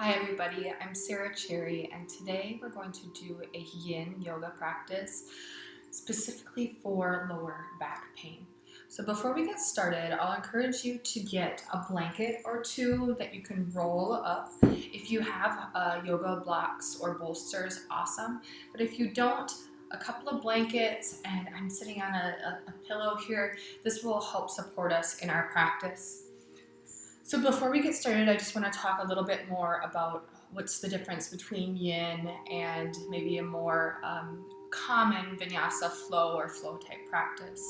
Hi everybody, I'm Sarah Cherry and today we're going to do a yin yoga practice specifically for lower back pain. So before we get started, I'll encourage you to get a blanket or two that you can roll up. If you have yoga blocks or bolsters, awesome. But if you don't, a couple of blankets, and I'm sitting on a pillow here, this will help support us in our practice. So before we get started, I just want to talk a little bit more about what's the difference between yin and maybe a more common vinyasa flow or flow type practice.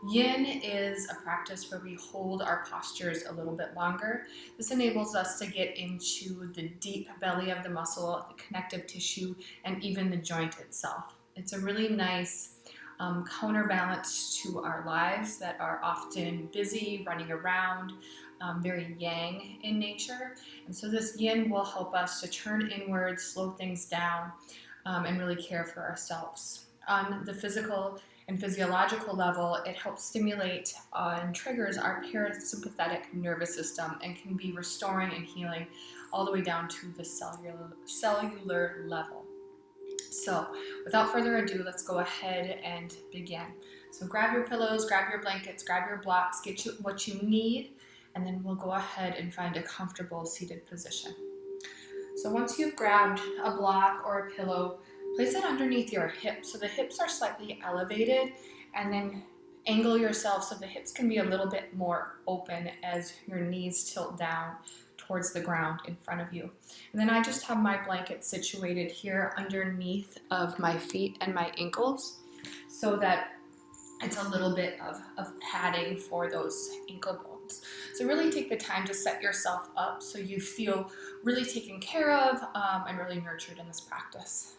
Yin is a practice where we hold our postures a little bit longer. This enables us to get into the deep belly of the muscle, the connective tissue, and even the joint itself. It's a really nice counterbalance to our lives that are often busy, running around, very yang in nature. And so this yin will help us to turn inward, slow things down, and really care for ourselves. On the physical and physiological level, it helps stimulate and triggers our parasympathetic nervous system and can be restoring and healing all the way down to the cellular level. So without further ado, let's go ahead and begin. So grab your pillows, grab your blankets, grab your blocks, get you what you need, and then we'll go ahead and find a comfortable seated position. So once you've grabbed a block or a pillow, place it underneath your hips. So the hips are slightly elevated, and then angle yourself so the hips can be a little bit more open as your knees tilt down towards the ground in front of you. And then I just have my blanket situated here underneath of my feet and my ankles so that it's a little bit of padding for those ankle bones. So really take the time to set yourself up so you feel really taken care of and really nurtured in this practice.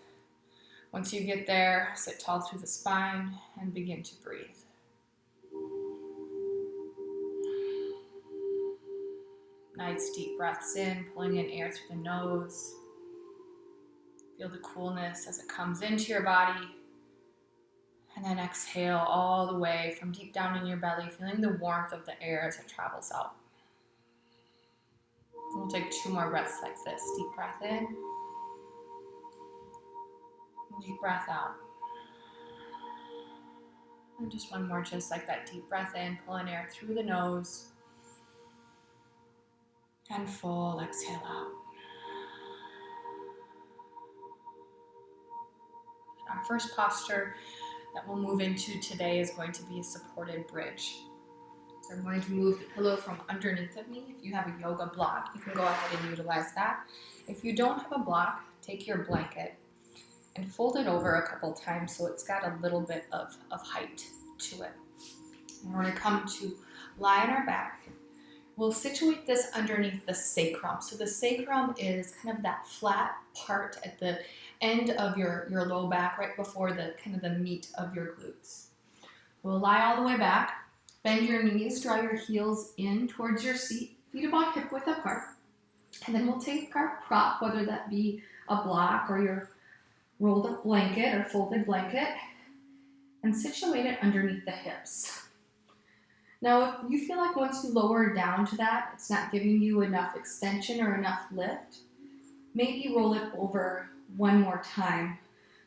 Once you get there, sit tall through the spine and begin to breathe. Nice deep breaths in, pulling in air through the nose. Feel the coolness as it comes into your body. And then exhale all the way from deep down in your belly, feeling the warmth of the air as it travels out. We'll take 2 more breaths like this. Deep breath in. Deep breath out. And just 1 more just like that. Deep breath in, pulling air through the nose. And full exhale out. Our first posture that we'll move into today is going to be a supported bridge. So I'm going to move the pillow from underneath of me. If you have a yoga block, you can go ahead and utilize that. If you don't have a block, take your blanket and fold it over a couple times so it's got a little bit of height to it. And we're going to come to lie on our back. We'll situate this underneath the sacrum. So the sacrum is kind of that flat part at the end of your low back, right before the kind of the meat of your glutes. We'll lie all the way back, bend your knees, draw your heels in towards your seat, feet about hip width apart. And then we'll take our prop, whether that be a block or your rolled up blanket or folded blanket, and situate it underneath the hips. Now, if you feel like once you lower down to that, it's not giving you enough extension or enough lift, maybe roll it over 1 more time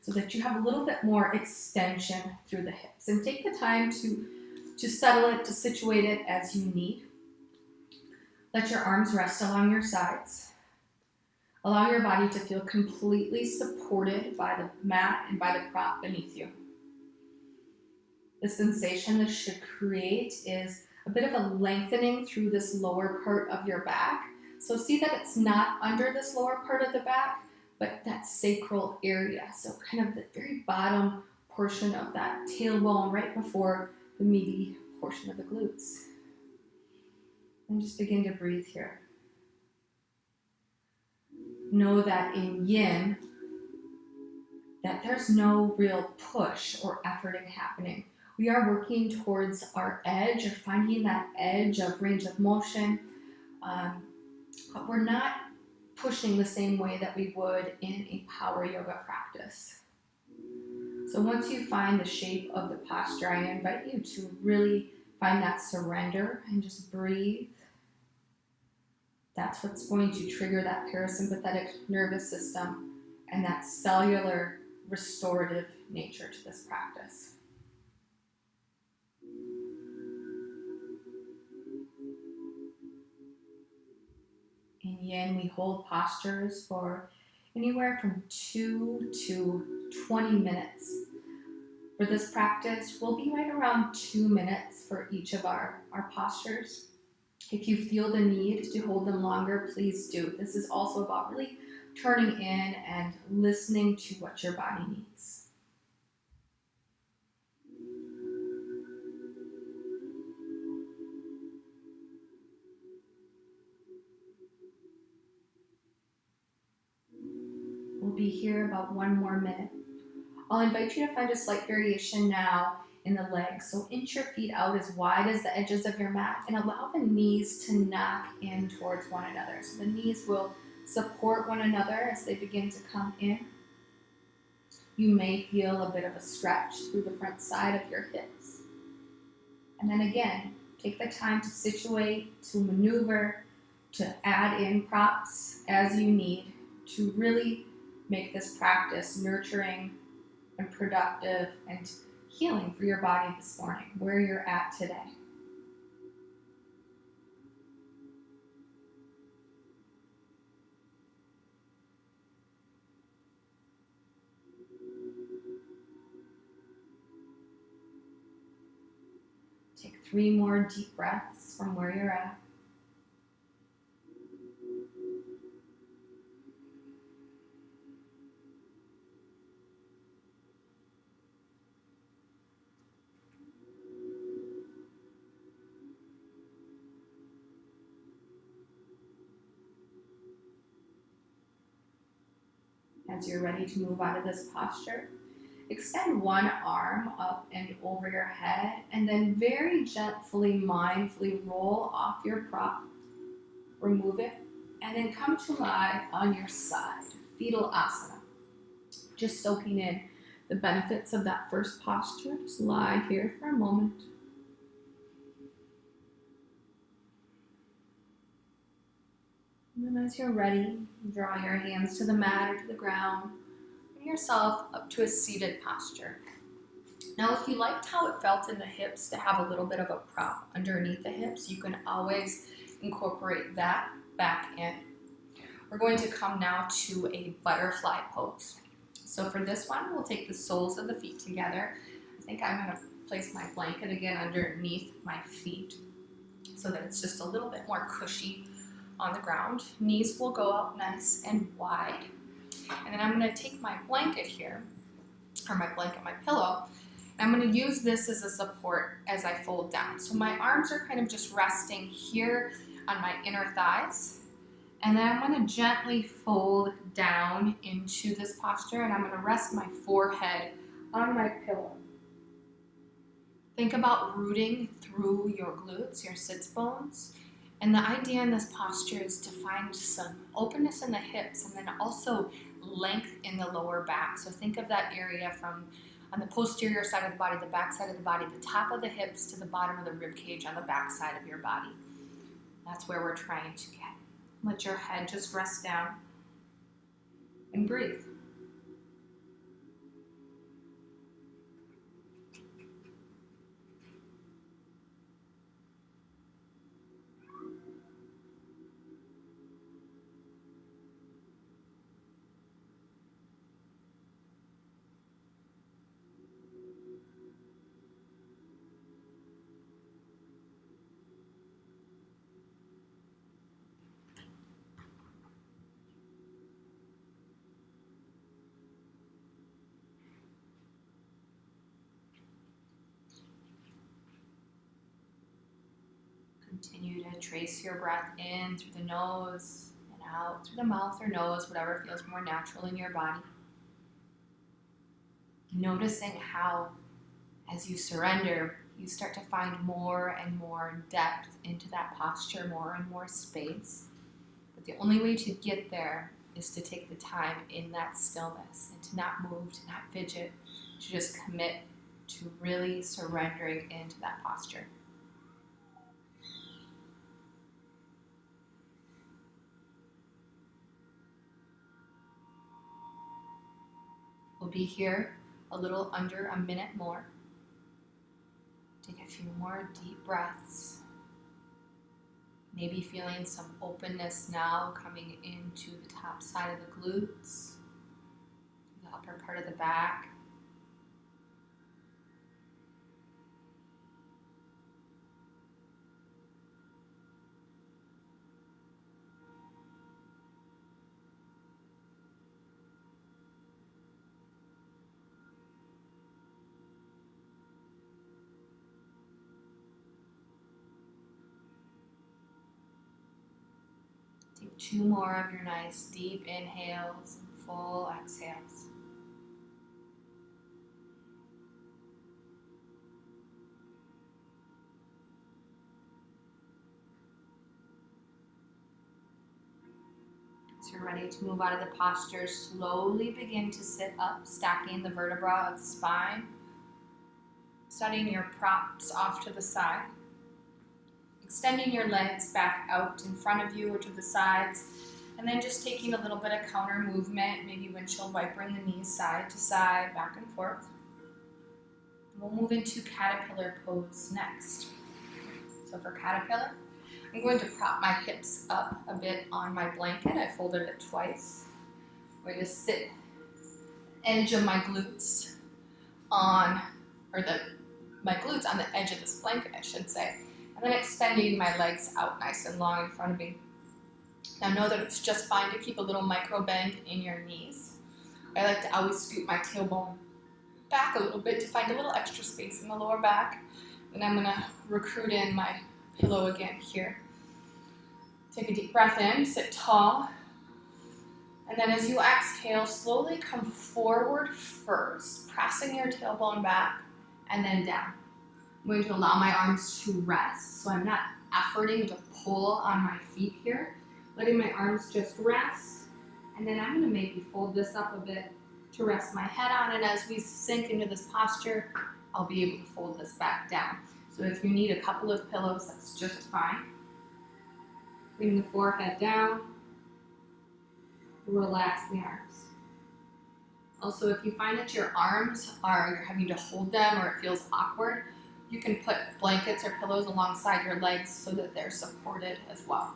so that you have a little bit more extension through the hips. And take the time to settle it, to situate it as you need. Let your arms rest along your sides. Allow your body to feel completely supported by the mat and by the prop beneath you. The sensation this should create is a bit of a lengthening through this lower part of your back. So see that it's not under this lower part of the back, but that sacral area. So kind of the very bottom portion of that tailbone right before the meaty portion of the glutes. And just begin to breathe here. Know that in yin, that there's no real push or efforting happening. We are working towards our edge or finding that edge of range of motion, but we're not pushing the same way that we would in a power yoga practice. So once you find the shape of the posture, I invite you to really find that surrender and just breathe. That's what's going to trigger that parasympathetic nervous system and that cellular restorative nature to this practice. In yin, we hold postures for anywhere from 2 to 20 minutes. For this practice, we'll be right around 2 minutes for each of our postures. If you feel the need to hold them longer, please do. This is also about really turning in and listening to what your body needs. We'll be here about 1 more minute. I'll invite you to find a slight variation now in the legs. So inch your feet out as wide as the edges of your mat and allow the knees to knock in towards one another. So the knees will support one another as they begin to come in. You may feel a bit of a stretch through the front side of your hips. And then again, take the time to situate, to maneuver, to add in props as you need to really make this practice nurturing and productive and healing for your body this morning, where you're at today. Take 3 more deep breaths from where you're at. As you're ready to move out of this posture, extend one arm up and over your head, and then very gently, mindfully roll off your prop, remove it, and then come to lie on your side, fetal asana. Just soaking in the benefits of that first posture. Just lie here for a moment. And then as you're ready, draw your hands to the mat or to the ground. Bring yourself up to a seated posture. Now, if you liked how it felt in the hips to have a little bit of a prop underneath the hips, you can always incorporate that back in. We're going to come now to a butterfly pose. So for this one, we'll take the soles of the feet together. I think I'm going to place my blanket again underneath my feet so that it's just a little bit more cushy on the ground. Knees will go out nice and wide. And then I'm going to take my blanket here, or my pillow, and I'm going to use this as a support as I fold down. So my arms are kind of just resting here on my inner thighs. And then I'm going to gently fold down into this posture, and I'm going to rest my forehead on my pillow. Think about rooting through your glutes, your sits bones. And the idea in this posture is to find some openness in the hips and then also length in the lower back. So think of that area from on the posterior side of the body, the back side of the body, the top of the hips to the bottom of the rib cage on the back side of your body. That's where we're trying to get. Let your head just rest down and breathe. Continue to trace your breath in through the nose and out through the mouth or nose, whatever feels more natural in your body. Noticing how, as you surrender, you start to find more and more depth into that posture, more and more space. But the only way to get there is to take the time in that stillness and to not move, to not fidget, to just commit to really surrendering into that posture. We'll be here a little under a minute more. Take a few more deep breaths. Maybe feeling some openness now coming into the top side of the glutes, the upper part of the back. Take 2 more of your nice deep inhales and full exhales. As you're ready to move out of the posture, slowly begin to sit up, stacking the vertebra of the spine, setting your props off to the side, extending your legs back out in front of you or to the sides, and then just taking a little bit of counter movement, maybe windshield wipering the knees side to side, back and forth. We'll move into caterpillar pose next. So for caterpillar, I'm going to prop my hips up a bit on my blanket. I folded it twice. I'm going to sit edge of my glutes on, my glutes on the edge of this blanket, I should say. And then extending my legs out nice and long in front of me. Now know that it's just fine to keep a little micro bend in your knees. I like to always scoot my tailbone back a little bit to find a little extra space in the lower back. Then I'm gonna recruit in my pillow again here. Take a deep breath in, sit tall. And then as you exhale, slowly come forward first, pressing your tailbone back and then down. I'm going to allow my arms to rest, so I'm not efforting to pull on my feet here. Letting my arms just rest. And then I'm gonna maybe fold this up a bit to rest my head on, and as we sink into this posture, I'll be able to fold this back down. So if you need a couple of pillows, that's just fine. Bring the forehead down, relax the arms. Also, if you find that your arms you're having to hold them or it feels awkward, you can put blankets or pillows alongside your legs so that they're supported as well.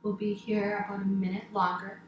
We'll be here about a minute longer.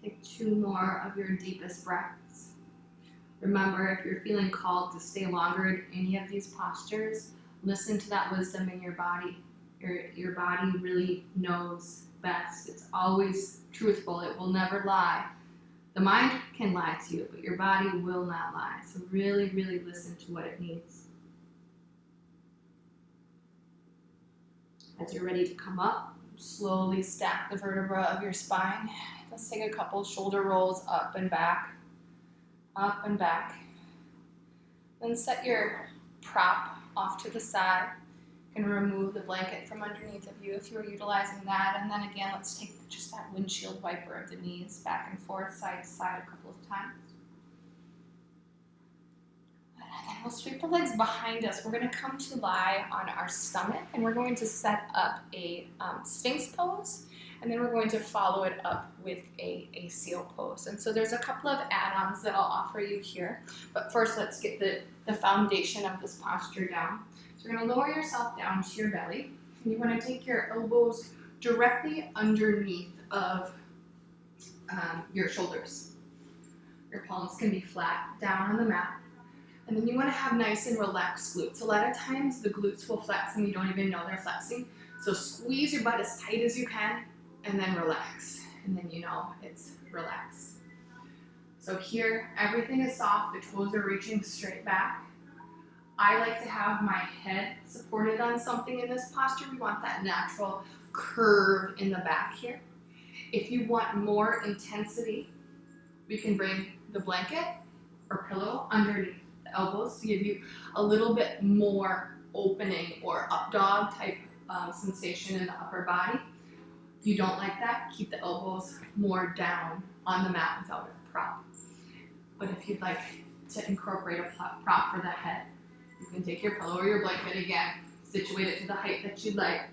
Take 2 more of your deepest breaths. Remember, if you're feeling called to stay longer in any of these postures, listen to that wisdom in your body. Your body really knows best. It's always truthful. It will never lie. The mind can lie to you, but your body will not lie. So really, really listen to what it needs. As you're ready to come up, slowly stack the vertebra of your spine. Let's take a couple shoulder rolls up and back. Up and back. Then set your prop off to the side. You can remove the blanket from underneath of you if you're utilizing that. And then again, let's take just that windshield wiper of the knees back and forth, side to side a couple of times. And then we'll sweep the legs behind us. We're going to come to lie on our stomach, and we're going to set up a Sphinx pose. And then we're going to follow it up with a seal pose. And so there's a couple of add-ons that I'll offer you here. But first, let's get the foundation of this posture down. So you're going to lower yourself down to your belly. And you want to take your elbows directly underneath of your shoulders. Your palms can be flat down on the mat. And then you want to have nice and relaxed glutes. A lot of times the glutes will flex and you don't even know they're flexing. So squeeze your butt as tight as you can. And then relax, and then you know it's relaxed. So here, everything is soft, the toes are reaching straight back. I like to have my head supported on something in this posture. We want that natural curve in the back here. If you want more intensity, we can bring the blanket or pillow underneath the elbows to give you a little bit more opening or up dog type sensation in the upper body. If you don't like that, keep the elbows more down on the mat without a prop. But if you'd like to incorporate a prop for the head, you can take your pillow or your blanket again, situate it to the height that you'd like,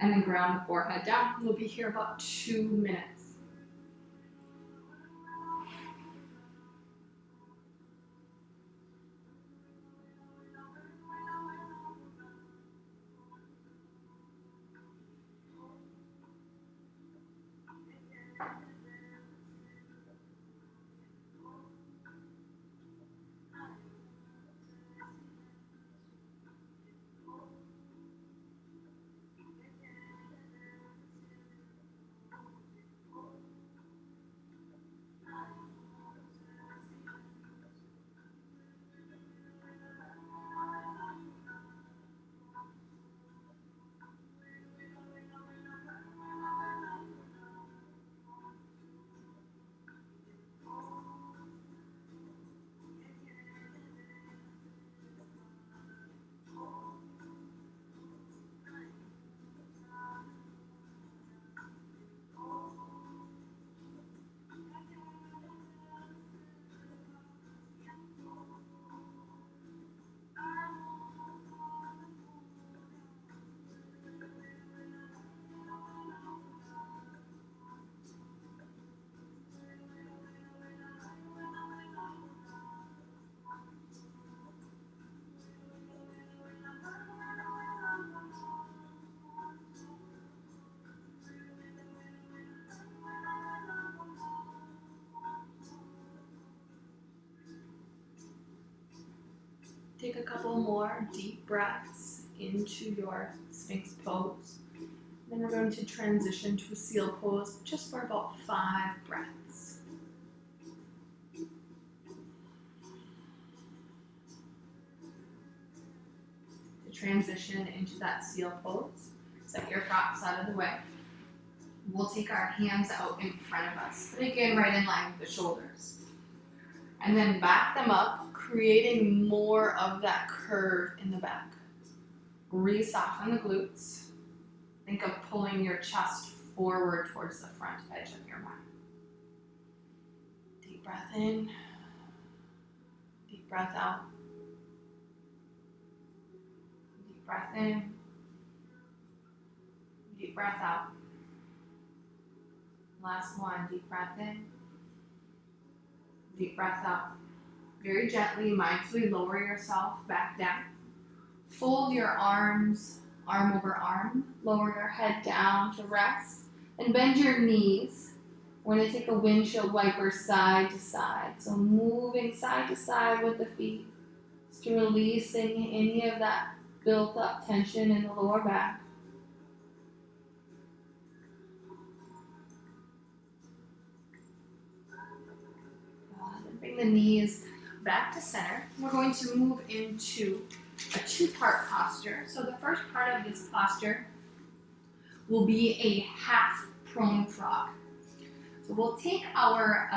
and then ground the forehead down. We'll be here about 2 minutes. Take a couple more deep breaths into your Sphinx pose. Then we're going to transition to a seal pose just for about 5 breaths. To transition into that seal pose, set your props out of the way. We'll take our hands out in front of us, but again right in line with the shoulders. And then back them up, creating more of that curve in the back. Re-soften the glutes. Think of pulling your chest forward towards the front edge of your mat. Deep breath in. Deep breath out. Deep breath in. Deep breath out. Last one. Deep breath in. Deep breath out. Very gently, mindfully lower yourself back down. Fold your arms, arm over arm. Lower your head down to rest. And bend your knees We're going to take a windshield wiper side to side. So moving side to side with the feet, just releasing any of that built up tension in the lower back. Bring the knees back to center. We're going to move into a two-part posture. So the first part of this posture will be a half prone frog. So we'll take our,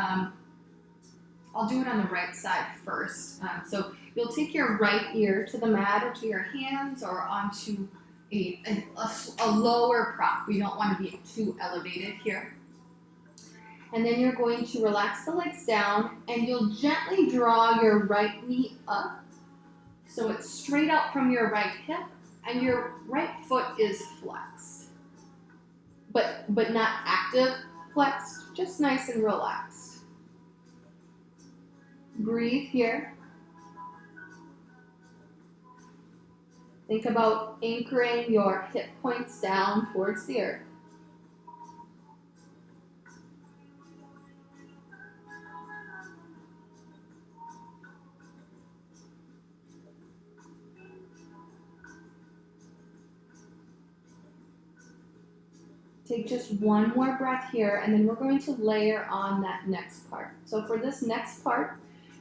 I'll do it on the right side first. So you'll take your right ear to the mat or to your hands or onto a lower prop. We don't want to be too elevated here. And then you're going to relax the legs down and you'll gently draw your right knee up so it's straight out from your right hip and your right foot is flexed. But not active flexed, just nice and relaxed. Breathe here. Think about anchoring your hip points down towards the earth. Take just one more breath here, and then we're going to layer on that next part. So for this next part,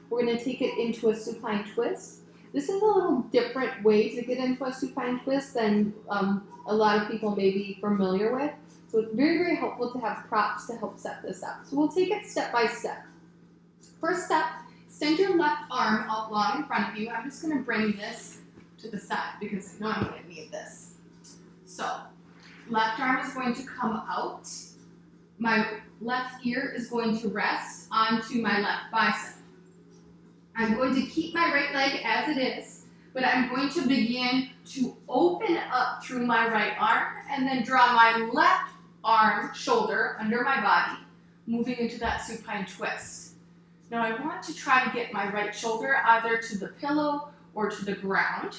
we're going to take it into a supine twist. This is a little different way to get into a supine twist than a lot of people may be familiar with. So it's very, very helpful to have props to help set this up. So we'll take it step by step. First step, extend your left arm out long in front of you. I'm just going to bring this to the side because I know I'm going to need this. So left arm is going to come out. My left ear is going to rest onto my left bicep. I'm going to keep my right leg as it is, but I'm going to begin to open up through my right arm and then draw my left arm, shoulder under my body, moving into that supine twist. Now I want to try to get my right shoulder either to the pillow or to the ground.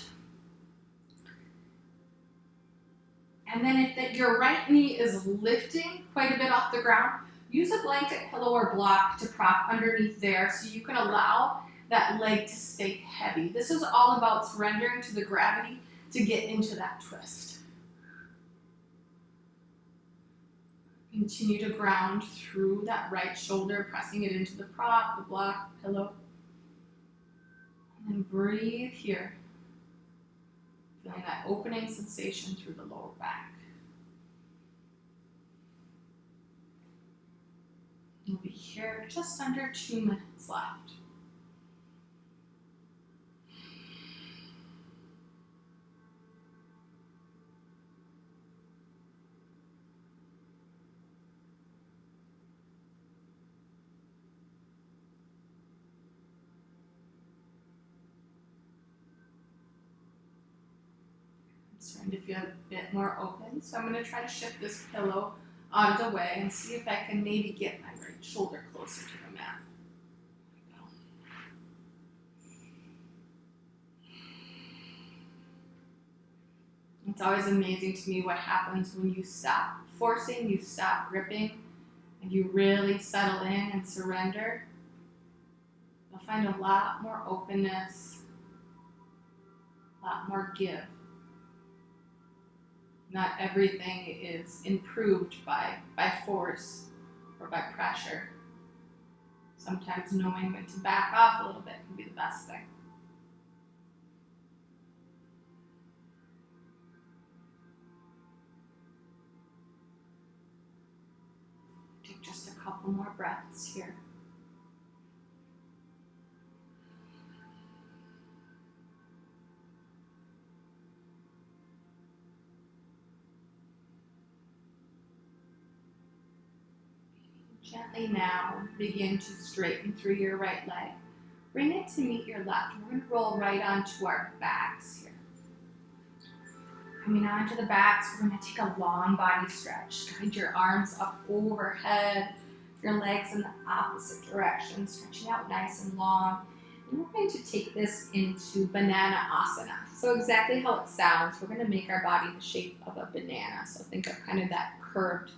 And then if your right knee is lifting quite a bit off the ground, use a blanket, pillow, or block to prop underneath there so you can allow that leg to stay heavy. This is all about surrendering to the gravity to get into that twist. Continue to ground through that right shoulder, pressing it into the prop, the block, the pillow. And then breathe here. Feeling that opening sensation through the lower back. We'll be here just under 2 minutes left. Starting to feel a bit more open, so I'm going to try to shift this pillow out of the way and see if I can maybe get my right shoulder closer to the mat. There we go. It's always amazing to me what happens when you stop forcing, you stop gripping, and you really settle in and surrender. You'll find a lot more openness, a lot more give. Not everything is improved by force or by pressure. Sometimes knowing when to back off a little bit can be the best thing. Take just a couple more breaths here. Gently now begin to straighten through your right leg. Bring it to meet your left. We're going to roll right onto our backs here. Coming onto the backs, we're going to take a long body stretch. Guide your arms up overhead, your legs in the opposite direction, stretching out nice and long. And we're going to take this into Banana Asana. So exactly how it sounds, we're going to make our body the shape of a banana. So think of kind of that curved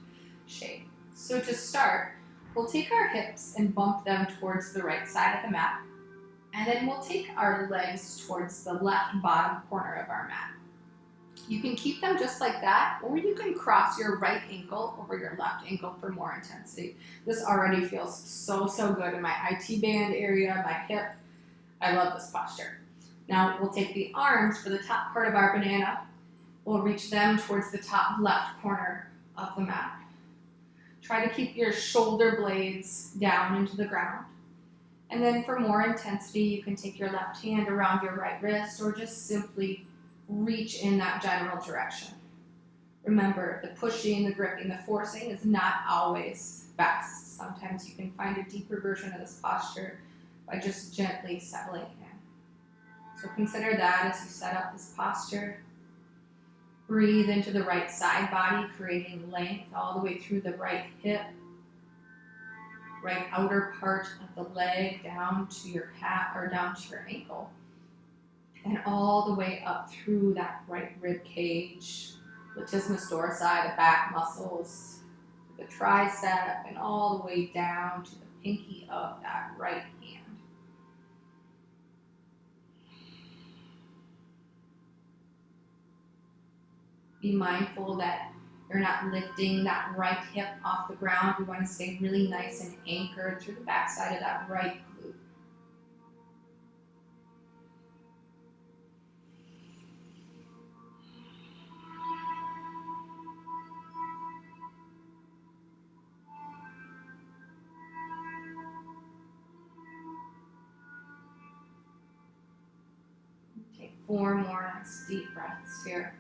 shape. So to start, we'll take our hips and bump them towards the right side of the mat. And then we'll take our legs towards the left bottom corner of our mat. You can keep them just like that, or you can cross your right ankle over your left ankle for more intensity. This already feels so, so good in my IT band area, my hip. I love this posture. Now we'll take the arms for the top part of our banana. We'll reach them towards the top left corner of the mat. Try to keep your shoulder blades down into the ground. And then for more intensity, you can take your left hand around your right wrist or just simply reach in that general direction. Remember, the pushing, the gripping, the forcing is not always best. Sometimes you can find a deeper version of this posture by just gently settling in. So consider that as you set up this posture. Breathe into the right side body, creating length all the way through the right hip, right outer part of the leg down to your calf or down to your ankle. And all the way up through that right rib cage, latissimus dorsi, the back muscles, the tricep, and all the way down to the pinky of that right hand. Be mindful that you're not lifting that right hip off the ground. We want to stay really nice and anchored through the backside of that right glute. Take 4 more nice deep breaths here.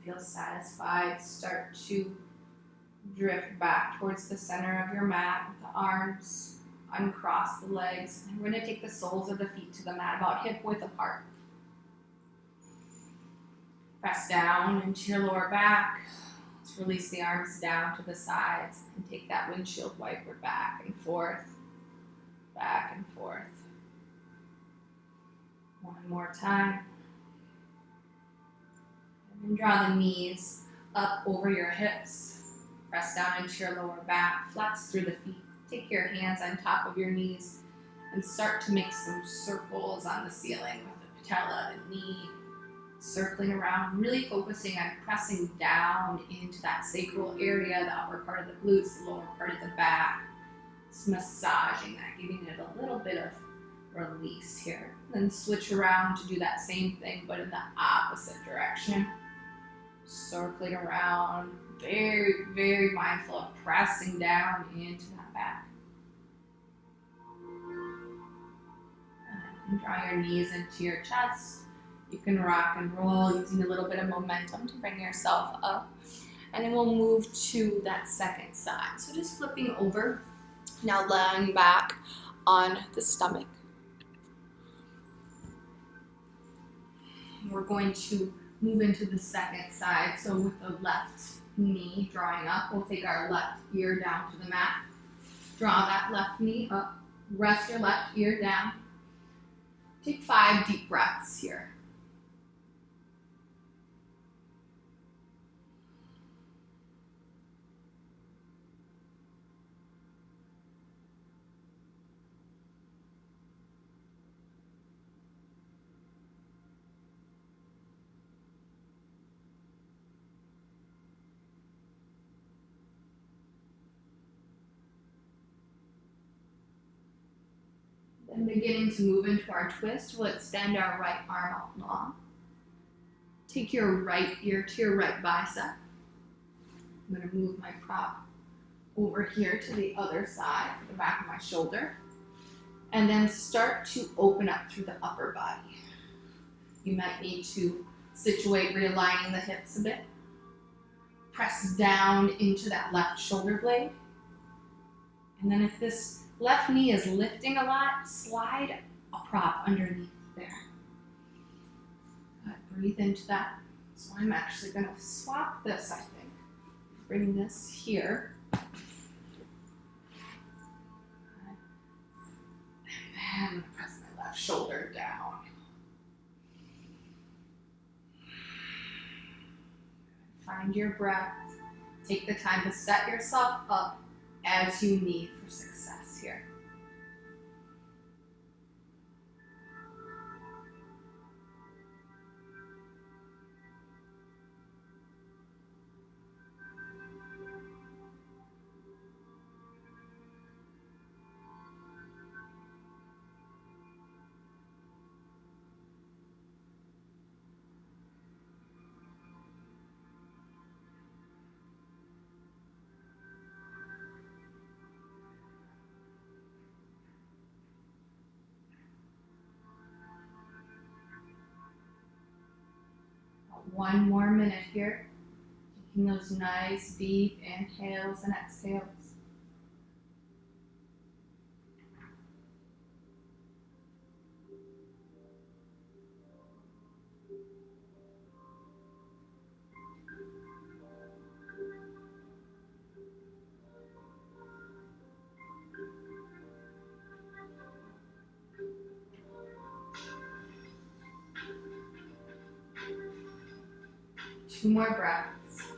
Feel satisfied, start to drift back towards the center of your mat with the arms, uncross the legs. And we're going to take the soles of the feet to the mat about hip width apart. Press down into your lower back. Let's release the arms down to the sides and take that windshield wiper back and forth, back and forth. One more time. And draw the knees up over your hips. Press down into your lower back. Flex through the feet. Take your hands on top of your knees and start to make some circles on the ceiling with the patella and knee. Circling around, really focusing on pressing down into that sacral area, the upper part of the glutes, the lower part of the back. Just massaging that, giving it a little bit of release here. Then switch around to do that same thing, but in the opposite direction. Circling around, very, very mindful of pressing down into that back. And draw your knees into your chest. You can rock and roll using a little bit of momentum to bring yourself up. And then we'll move to that second side. So just flipping over, now lying back on the stomach. We're going to move into the second side. So with the left knee drawing up, we'll take our left ear down to the mat. Draw that left knee up. Rest your left ear down. Take 5 deep breaths here. And beginning to move into our twist, we'll extend our right arm out long. Take your right ear to your right bicep. I'm going to move my prop over here to the other side, the back of my shoulder. And then start to open up through the upper body. You might need to situate, realigning the hips a bit. Press down into that left shoulder blade. And then if this left knee is lifting a lot, slide a prop underneath there. Good. Breathe into that. So I'm actually going to swap this, I think. Bring this here. And then press my left shoulder down. Find your breath. Take the time to set yourself up as you need for success here. One more minute here, taking those nice deep inhales and exhales. Two more breaths.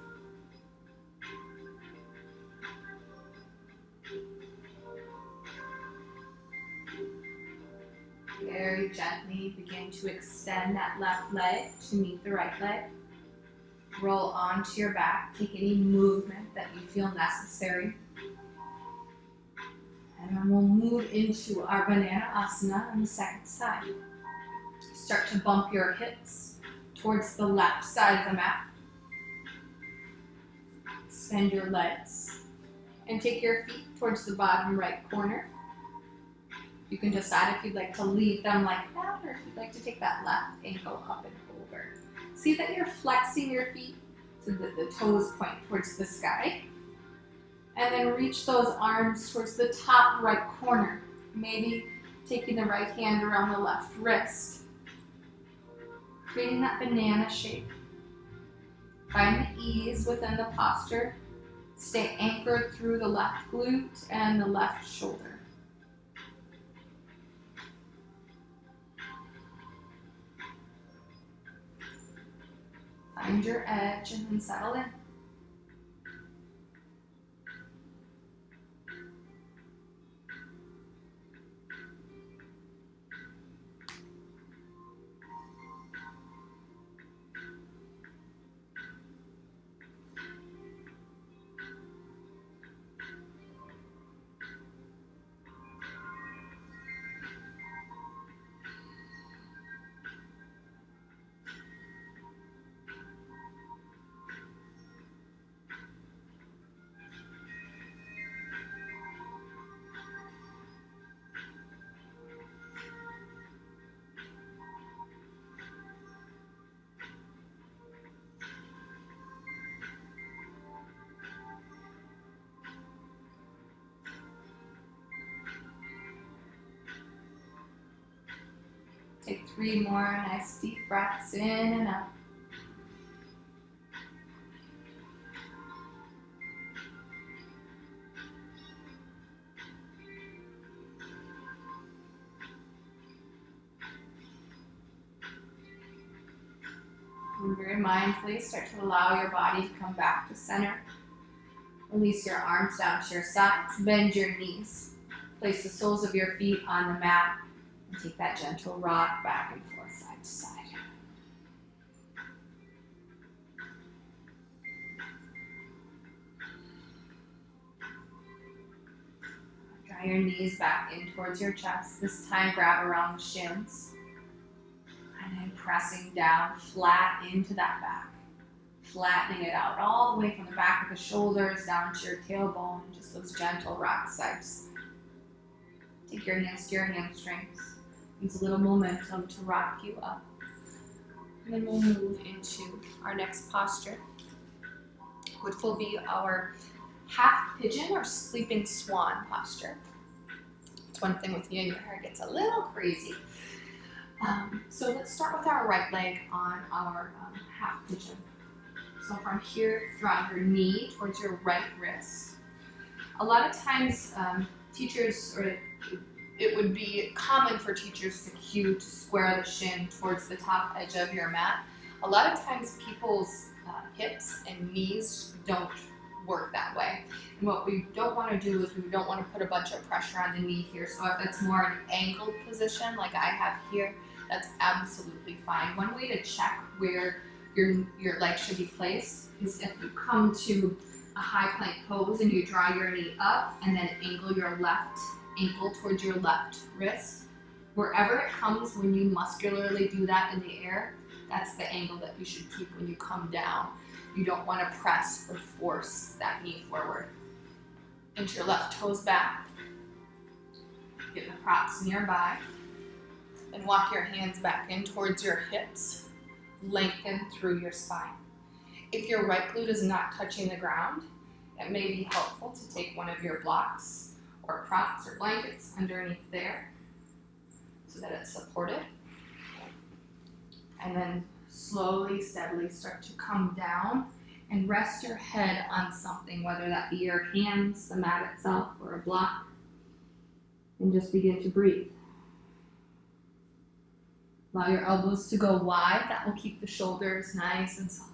Very gently begin to extend that left leg to meet the right leg. Roll onto your back. Take any movement that you feel necessary. And then we'll move into our Banana Asana on the second side. Start to bump your hips towards the left side of the mat. Extend your legs and take your feet towards the bottom right corner. You can decide if you'd like to leave them like that or if you'd like to take that left ankle up and over. See that you're flexing your feet so that the toes point towards the sky. And then reach those arms towards the top right corner. Maybe taking the right hand around the left wrist. Creating that banana shape. Find the ease within the posture. Stay anchored through the left glute and the left shoulder. Find your edge and then settle in. Take 3 more nice deep breaths in and out. And very mindfully start to allow your body to come back to center. Release your arms down to your sides. Bend your knees. Place the soles of your feet on the mat. And take that gentle rock back and forth, side to side. Draw your knees back in towards your chest. This time grab around the shins. And then pressing down flat into that back. Flattening it out all the way from the back of the shoulders down to your tailbone. Just those gentle rock sides. Take your hands to your hamstrings. Use a little momentum to rock you up. And then we'll move into our next posture, which will be our half pigeon or sleeping swan posture. That's one thing with yin, your hair gets a little crazy. So let's start with our right leg on our half pigeon. So from here, draw your knee towards your right wrist. A lot of times teachers, or it would be common for teachers to cue to square the shin towards the top edge of your mat. A lot of times people's hips and knees don't work that way. And what we don't want to do is we don't want to put a bunch of pressure on the knee here. So if it's more an angled position like I have here, that's absolutely fine. One way to check where your leg should be placed is if you come to a high plank pose and you draw your knee up and then angle your left ankle towards your left wrist. Wherever it comes when you muscularly do that in the air, that's the angle that you should keep when you come down. You don't want to press or force that knee forward. Inch your left toes back. Get the props nearby. And walk your hands back in towards your hips. Lengthen through your spine. If your right glute is not touching the ground, it may be helpful to take one of your blocks or props or blankets underneath there so that it's supported. And then slowly, steadily start to come down and rest your head on something, whether that be your hands, the mat itself, or a block. And just begin to breathe. Allow your elbows to go wide. That will keep the shoulders nice and soft.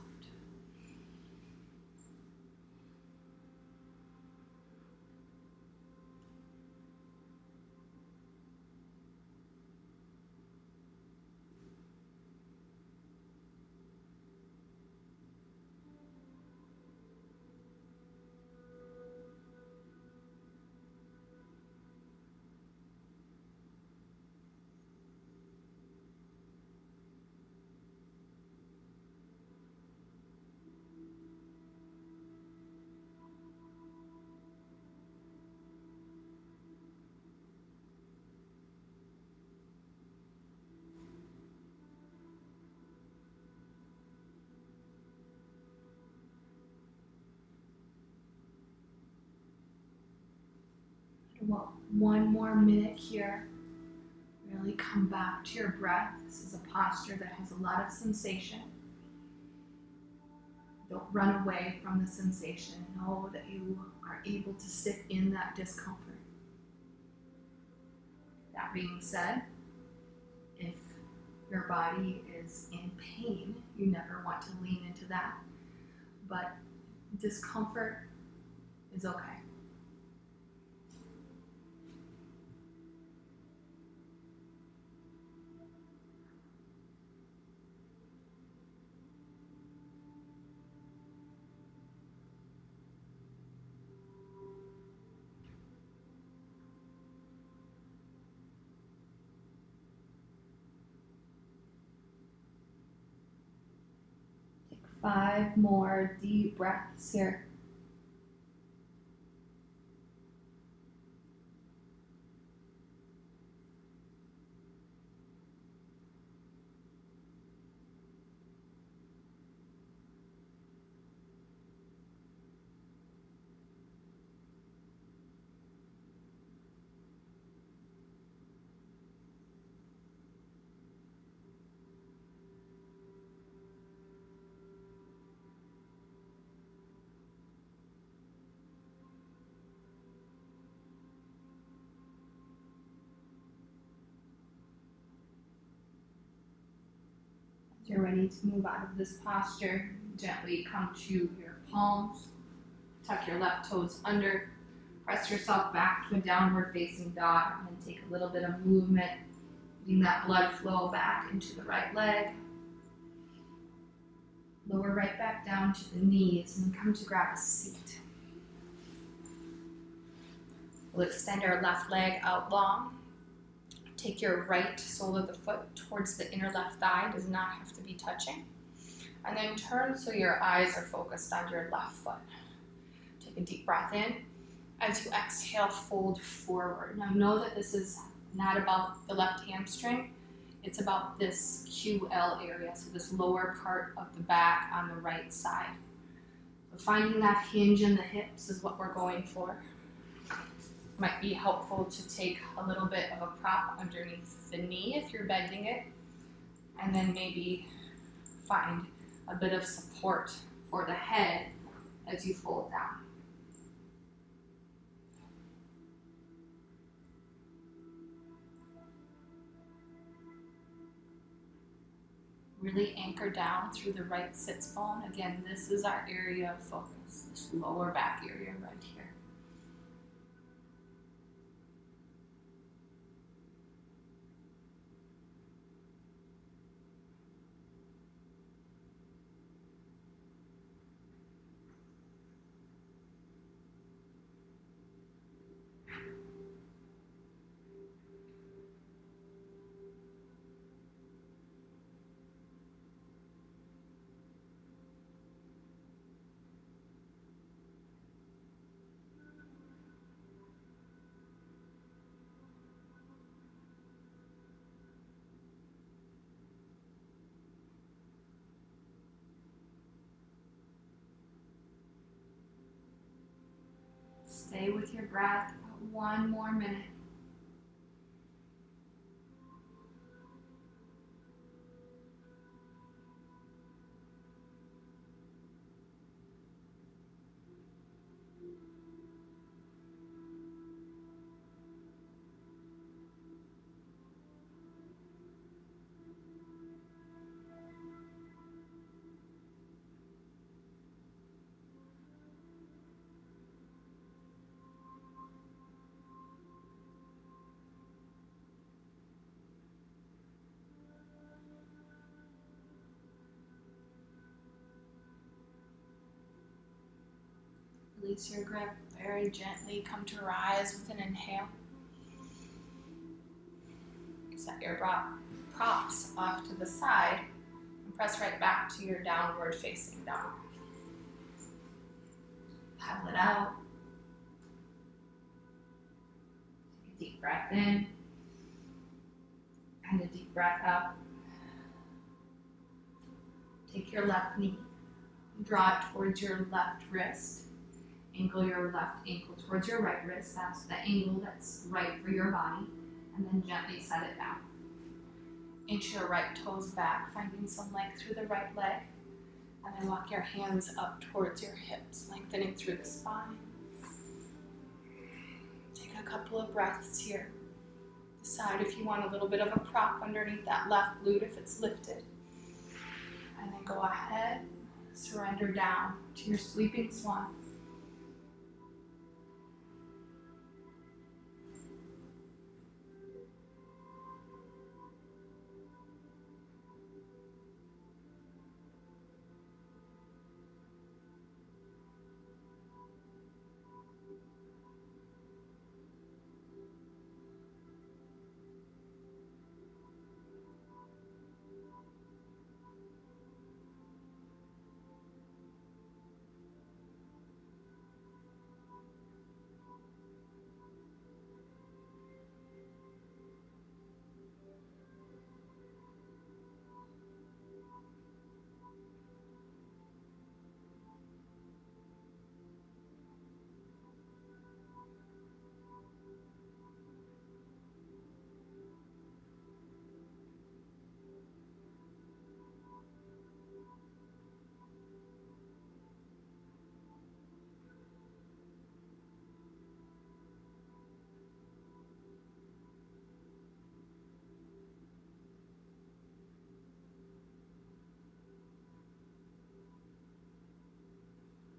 Well, one more minute here. Really come back to your breath. This is a posture that has a lot of sensation. Don't run away from the sensation. Know that you are able to sit in that discomfort. That being said, if your body is in pain, you never want to lean into that. But discomfort is okay. Take 5 more deep breaths here. As you're ready to move out of this posture, gently come to your palms. Tuck your left toes under. Press yourself back to a downward facing dog and then take a little bit of movement, getting that blood flow back into the right leg. Lower right back down to the knees and come to grab a seat. We'll extend our left leg out long. Take your right sole of the foot towards the inner left thigh, does not have to be touching. And then turn so your eyes are focused on your left foot. Take a deep breath in. As you exhale, fold forward. Now know that this is not about the left hamstring. It's about this QL area, so this lower part of the back on the right side. So finding that hinge in the hips is what we're going for. Might be helpful to take a little bit of a prop underneath the knee if you're bending it, and then maybe find a bit of support for the head as you fold down. Really anchor down through the right sits bone. Again, this is our area of focus, this lower back area right here. Stay with your breath about 1 more minute. Release your grip very gently. Come to rise with an inhale. Set your props off to the side and press right back to your downward facing dog. Paddle it out. Take a deep breath in and a deep breath out. Take your left knee, draw it towards your left wrist. Angle your left ankle towards your right wrist. That's the angle that's right for your body. And then gently set it down. Inch your right toes back, finding some length through the right leg. And then walk your hands up towards your hips, lengthening through the spine. Take a couple of breaths here. Decide if you want a little bit of a prop underneath that left glute if it's lifted. And then go ahead, surrender down to your sleeping swan.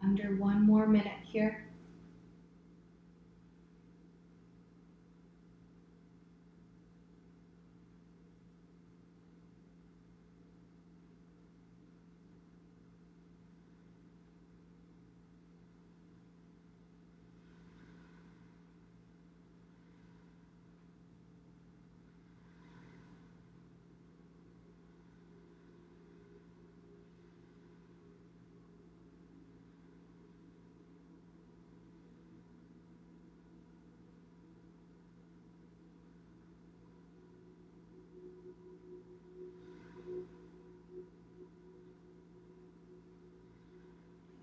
Under 1 more minute here.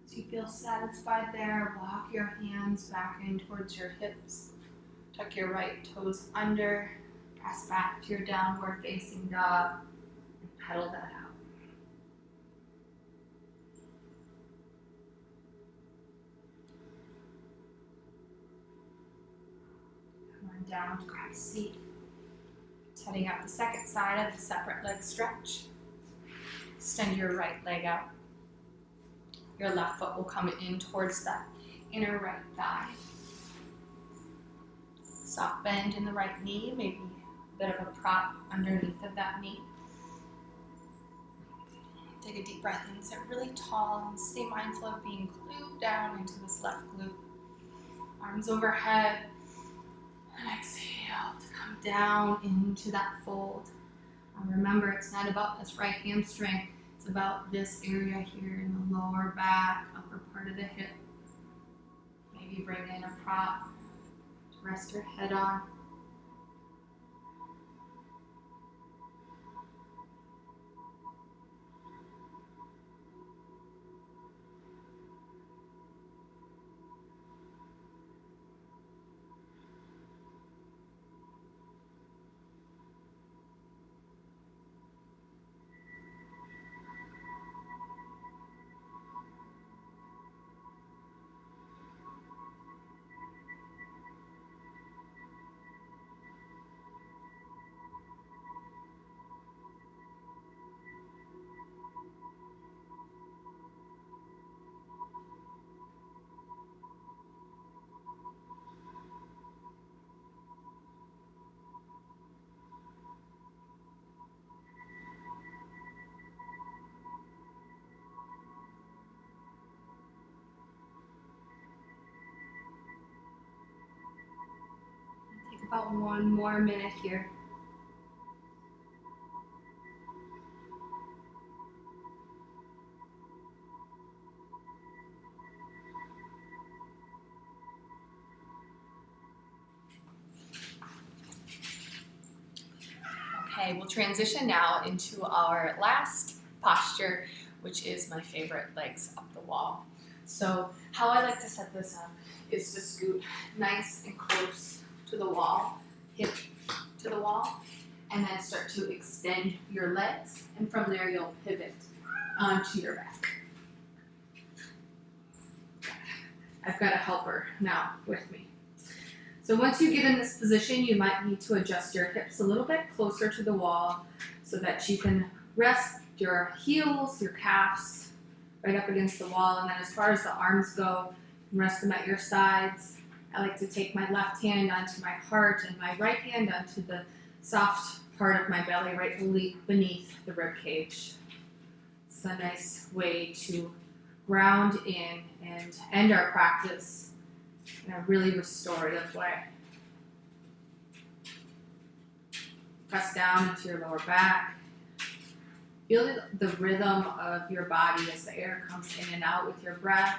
As you feel satisfied there, walk your hands back in towards your hips. Tuck your right toes under, press back to your downward facing dog, and pedal that out. Come on down to grab a seat. Setting up the second side of the separate leg stretch. Extend your right leg out. Your left foot will come in towards that inner right thigh. Soft bend in the right knee, maybe a bit of a prop underneath of that knee. Take a deep breath in, sit really tall, and stay mindful of being glued down into this left glute. Arms overhead, and exhale to come down into that fold. Remember, it's not about this right hamstring. It's about this area here in the lower back, upper part of the hip. Maybe bring in a prop to rest your head on. Take about 1 more minute here. Okay, we'll transition now into our last posture, which is my favorite, legs up the wall. So how I like to set this up is to scoot nice and close to the wall, hip to the wall, and then start to extend your legs, and from there you'll pivot onto your back. I've got a helper now with me. So once you get in this position, you might need to adjust your hips a little bit closer to the wall so that you can rest your heels, your calves right up against the wall. And then as far as the arms go, rest them at your sides. I like to take my left hand onto my heart and my right hand onto the soft part of my belly right beneath the rib cage. It's a nice way to ground in and end our practice in a really restorative way. Press down into your lower back. Feel the rhythm of your body as the air comes in and out with your breath,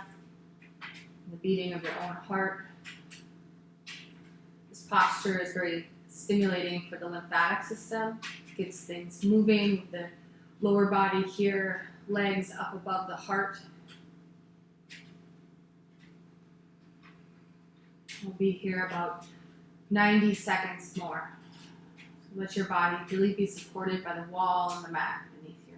the beating of your own heart. This posture is very stimulating for the lymphatic system. It gets things moving with the lower body here, legs up above the heart. We'll be here about 90 seconds more. So let your body really be supported by the wall and the mat beneath you.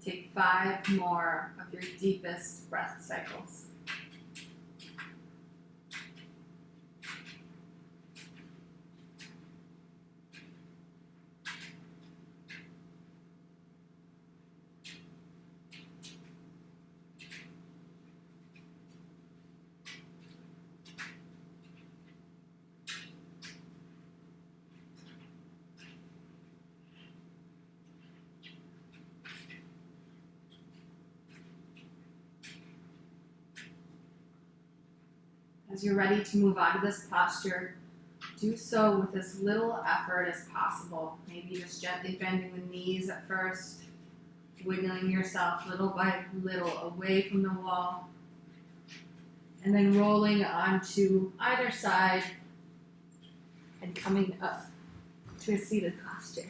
Take 5 more of your deepest breath cycles. As you're ready to move out of this posture, do so with as little effort as possible. Maybe just gently bending the knees at first, wiggling yourself little by little away from the wall, and then rolling onto either side and coming up to a seated posture.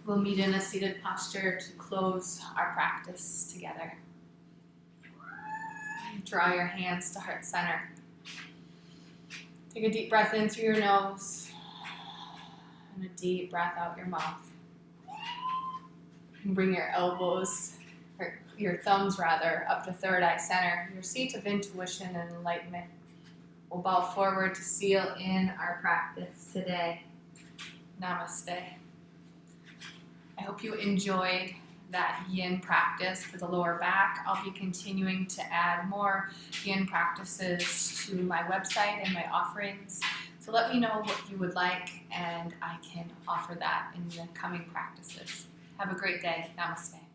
We'll meet in a seated posture to close our practice together. Draw your hands to heart center. Take a deep breath in through your nose and a deep breath out your mouth. And bring your elbows, or your thumbs rather, up to third eye center, your seat of intuition and enlightenment. We'll bow forward to seal in our practice today. Namaste. I hope you enjoyed that yin practice for the lower back. I'll be continuing to add more yin practices to my website and my offerings. So let me know what you would like and I can offer that in the coming practices. Have a great day. Namaste.